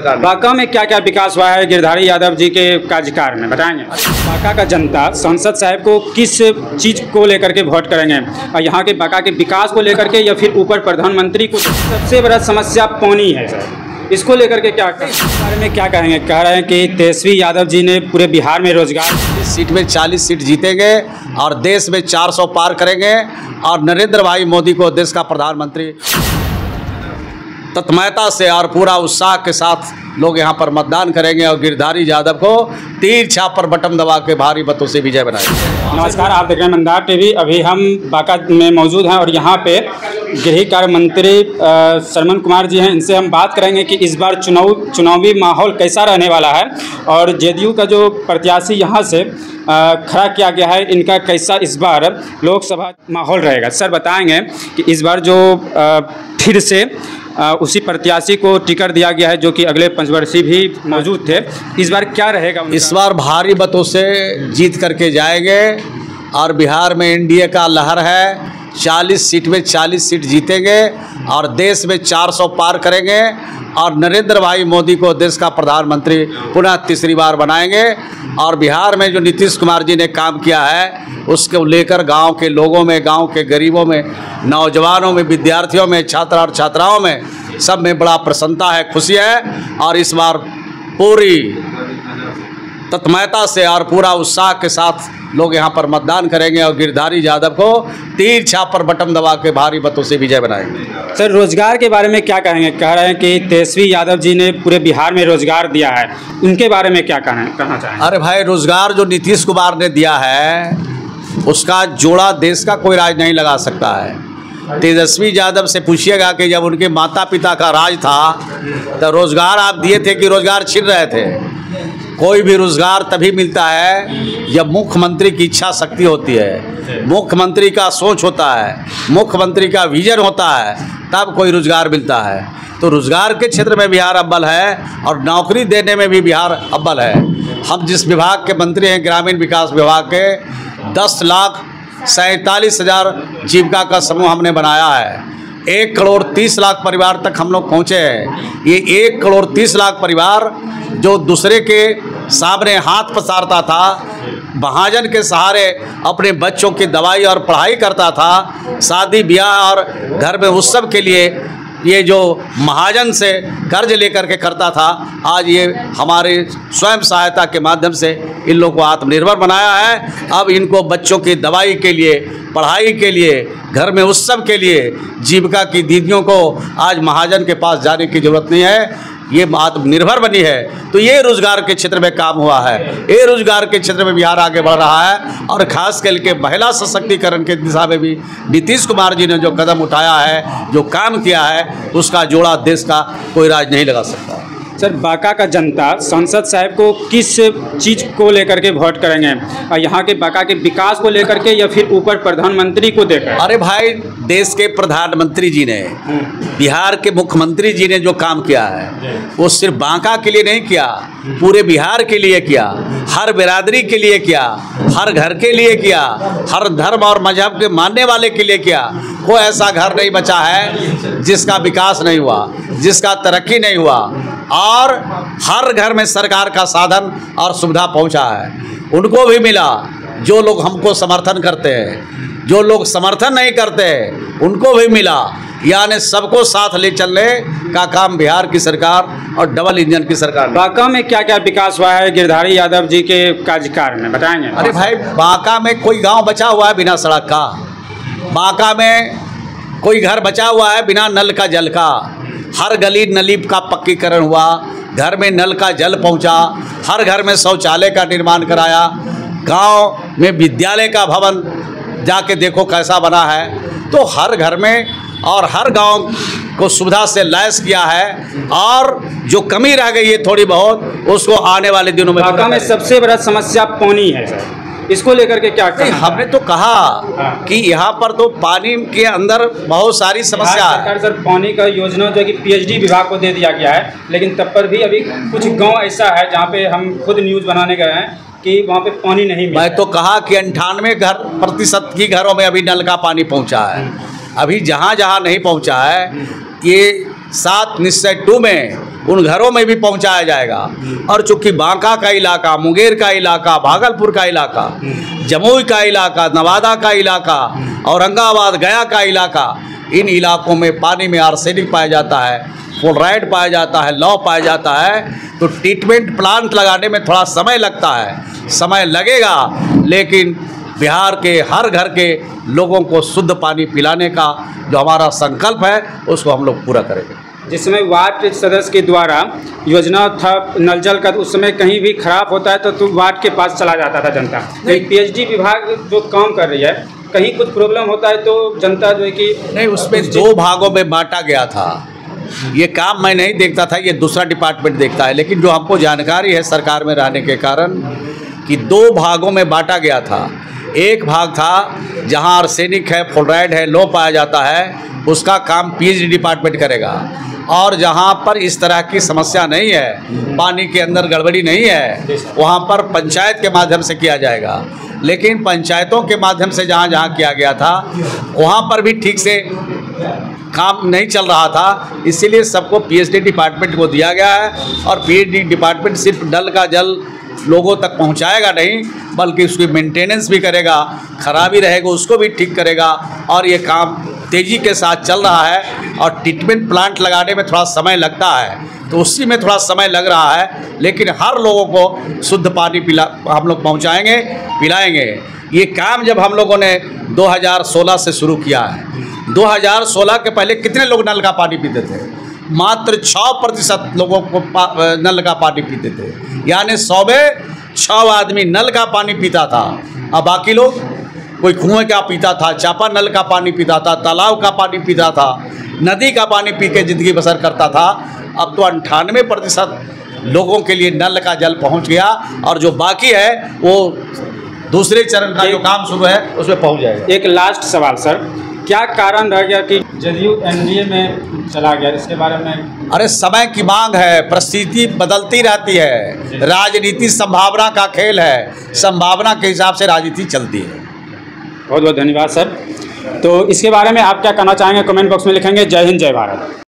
बांका में क्या क्या विकास हुआ है गिरधारी यादव जी के कार्यकाल में बताएंगे। बांका का जनता सांसद साहब को किस चीज़ को लेकर के वोट करेंगे, और यहाँ के बांका के विकास को लेकर के या फिर ऊपर प्रधानमंत्री को? सबसे बड़ा समस्या पानी है सर, इसको लेकर के क्या इस बारे में क्या कहेंगे? कह रहे हैं कि तेजस्वी यादव जी ने पूरे बिहार में रोजगार, इस सीट में 40 सीट जीतेंगे और देश में 400 पार करेंगे और नरेंद्र भाई मोदी को देश का प्रधानमंत्री तत्मयता से और पूरा उत्साह के साथ लोग यहाँ पर मतदान करेंगे और गिरधारी यादव को तीर छाप पर बटन दबा के भारी मतों से विजय बनाएंगे। नमस्कार, आप देख रहे हैं मंदार टीवी। अभी हम बांका में मौजूद हैं और यहाँ पे गृह कार्य मंत्री सरमन कुमार जी हैं। इनसे हम बात करेंगे कि इस बार चुनावी माहौल कैसा रहने वाला है और जेडीयू का जो प्रत्याशी यहाँ से खड़ा किया गया है, इनका कैसा इस बार लोकसभा माहौल रहेगा। सर बताएंगे कि इस बार जो फिर से उसी प्रत्याशी को टिकट दिया गया है जो कि अगले पंचवर्षीय भी मौजूद थे, इस बार क्या रहेगा उनका? इस बार भारी मतों से जीत करके जाएंगे और बिहार में एनडीए का लहर है। 40 सीट में 40 सीट जीतेंगे और देश में 400 पार करेंगे और नरेंद्र भाई मोदी को देश का प्रधानमंत्री पुनः तीसरी बार बनाएंगे। और बिहार में जो नीतीश कुमार जी ने काम किया है उसको लेकर गांव के लोगों में, गांव के गरीबों में, नौजवानों में, विद्यार्थियों में, छात्र और छात्राओं में, सब में बड़ा प्रसन्नता है, खुशी है। और इस बार पूरी तत्मयता से और पूरा उत्साह के साथ लोग यहाँ पर मतदान करेंगे और गिरधारी यादव को तीर छाप पर बटन दबा के भारी मतों से विजय बनाएंगे। सर रोजगार के बारे में क्या कहेंगे? कह रहे हैं कि तेजस्वी यादव जी ने पूरे बिहार में रोजगार दिया है, उनके बारे में क्या कहना चाहेंगे? अरे भाई, रोजगार जो नीतीश कुमार ने दिया है उसका जोड़ा देश का कोई राज नहीं लगा सकता है। तेजस्वी यादव से पूछिएगा कि जब उनके माता पिता का राज था तो रोजगार आप दिए थे कि रोजगार छिन रहे थे? कोई भी रोजगार तभी मिलता है जब मुख्यमंत्री की इच्छा शक्ति होती है, मुख्यमंत्री का सोच होता है, मुख्यमंत्री का विजन होता है, तब कोई रोजगार मिलता है। तो रोजगार के क्षेत्र में बिहार अव्वल है और नौकरी देने में भी बिहार अव्वल है। हम जिस विभाग के मंत्री हैं, ग्रामीण विकास विभाग के, 10,47,000 जीविका का समूह हमने बनाया है। 1,30,00,000 परिवार तक हम लोग पहुँचे हैं। ये 1,30,00,000 परिवार जो दूसरे के सामने हाथ पसारता था, महाजन के सहारे अपने बच्चों की दवाई और पढ़ाई करता था, शादी ब्याह और घर में उत्सव के लिए ये जो महाजन से कर्ज लेकर के करता था, आज ये हमारे स्वयं सहायता के माध्यम से इन लोगों को आत्मनिर्भर बनाया है। अब इनको बच्चों की दवाई के लिए, पढ़ाई के लिए, घर में उत्सव के लिए, जीविका की दीदियों को आज महाजन के पास जाने की जरूरत नहीं है, ये आत्मनिर्भर बनी है। तो ये रोजगार के क्षेत्र में काम हुआ है, ये रोजगार के क्षेत्र में बिहार आगे बढ़ रहा है। और खास करके महिला सशक्तिकरण के दिशा में भी नीतीश कुमार जी ने जो कदम उठाया है, जो काम किया है, उसका जोड़ा देश का कोई राज नहीं लगा सकता। सर बांका का जनता सांसद साहब को किस चीज़ को लेकर के वोट करेंगे, और यहाँ के बांका के विकास को लेकर के या फिर ऊपर प्रधानमंत्री को देकर? अरे भाई, देश के प्रधानमंत्री जी ने, बिहार के मुख्यमंत्री जी ने जो काम किया है वो सिर्फ बांका के लिए नहीं किया, पूरे बिहार के लिए किया, हर बिरादरी के लिए किया, हर घर के लिए किया, हर धर्म और मजहब के मानने वाले के लिए किया। कोई ऐसा घर नहीं बचा है जिसका विकास नहीं हुआ, जिसका तरक्की नहीं हुआ। और हर घर में सरकार का साधन और सुविधा पहुंचा है, उनको भी मिला। जो लोग हमको समर्थन करते हैं, जो लोग समर्थन नहीं करते उनको भी मिला। यानी सबको साथ ले चलने का काम बिहार की सरकार और डबल इंजन की सरकार। बांका में क्या क्या विकास हुआ है गिरधारी यादव जी के कार्यकाल में बताएंगे? अरे भाई, बांका में कोई गांव बचा हुआ है बिना सड़क का? बांका में कोई घर बचा हुआ है बिना नल का जल का? हर गली नली का पक्कीकरण हुआ, घर में नल का जल पहुंचा, हर घर में शौचालय का निर्माण कराया, गांव में विद्यालय का भवन जाके देखो कैसा बना है। तो हर घर में और हर गांव को सुविधा से लैस किया है। और जो कमी रह गई है थोड़ी बहुत, उसको आने वाले दिनों में। बांका में सबसे बड़ा समस्या पानी है सर, इसको लेकर के क्या करें? हमने तो कहा कि यहाँ पर तो पानी के अंदर बहुत सारी समस्या है। सर पानी का योजना जो है कि पीएचडी विभाग को दे दिया गया है, लेकिन तब पर भी अभी कुछ गांव ऐसा है जहाँ पे हम खुद न्यूज़ बनाने गए हैं कि वहाँ पे पानी नहीं मिला। मैं तो कहा कि 98% की घरों में अभी नल का पानी पहुँचा है। अभी जहाँ जहाँ नहीं पहुँचा है, ये 7 निश्चय 2 में उन घरों में भी पहुंचाया जाएगा। और चूँकि बांका का इलाका, मुंगेर का इलाका, भागलपुर का इलाका, जमुई का इलाका, नवादा का इलाका, औरंगाबाद, गया का इलाका, इन इलाकों में पानी में आर्सेनिक पाया जाता है, फ्लोराइड पाया जाता है, लौह पाया जाता है। तो ट्रीटमेंट प्लांट लगाने में थोड़ा समय लगता है, समय लगेगा, लेकिन बिहार के हर घर के लोगों को शुद्ध पानी पिलाने का जो हमारा संकल्प है उसको हम लोग पूरा करेंगे। जिस समय वार्ड सदस्य के द्वारा योजना था नल जल का, तो उस समय कहीं भी खराब होता है तो वार्ड के पास चला जाता था जनता। पीएचडी विभाग जो काम कर रही है, कहीं कुछ प्रॉब्लम होता है तो जनता जो है कि नहीं, उसमें 2 भागों में बांटा गया था। ये काम मैं नहीं देखता था, ये दूसरा डिपार्टमेंट देखता है, लेकिन जो हमको जानकारी है सरकार में रहने के कारण कि 2 भागों में बांटा गया था। एक भाग था जहां आर्सेनिक है, फ्लोराइड है, लौह पाया जाता है, उसका काम पीएचडी डिपार्टमेंट करेगा। और जहां पर इस तरह की समस्या नहीं है, पानी के अंदर गड़बड़ी नहीं है, वहां पर पंचायत के माध्यम से किया जाएगा। लेकिन पंचायतों के माध्यम से जहां जहां किया गया था वहां पर भी ठीक से काम नहीं चल रहा था, इसीलिए सबको पीएचडी डिपार्टमेंट को दिया गया है। और पीएचडी डिपार्टमेंट सिर्फ नल का जल लोगों तक पहुंचाएगा नहीं, बल्कि उसकी मेंटेनेंस भी करेगा, खराबी रहेगा उसको भी ठीक करेगा। और ये काम तेज़ी के साथ चल रहा है। और ट्रीटमेंट प्लांट लगाने में थोड़ा समय लगता है, तो उसी में थोड़ा समय लग रहा है, लेकिन हर लोगों को शुद्ध पानी हम लोग पहुंचाएंगे, पिलाएंगे। ये काम जब हम लोगों ने 2016 से शुरू किया है, 2016 के पहले कितने लोग नल का पानी पीते थे? मात्र 6% लोगों को नल का पानी पीते थे, यानी 100 में 6 आदमी नल का पानी पीता था। अब बाकी लोग कोई कुएं का पीता था, चापा नल का पानी पीता था, तालाब का पानी पीता था, नदी का पानी पी के ज़िंदगी बसर करता था। अब तो 98% लोगों के लिए नल का जल पहुंच गया, और जो बाकी है वो दूसरे चरण का जो काम शुरू है उसमें पहुंच जाएगा। एक लास्ट सवाल सर, क्या कारण रह गया कि जदयू एनडीए में चला गया, इसके बारे में? अरे समय की मांग है, परिस्थिति बदलती रहती है, राजनीति संभावना का खेल है, संभावना के हिसाब से राजनीति चलती है। बहुत बहुत धन्यवाद सर। तो इसके बारे में आप क्या कहना चाहेंगे, कमेंट बॉक्स में लिखेंगे। जय हिंद, जय भारत।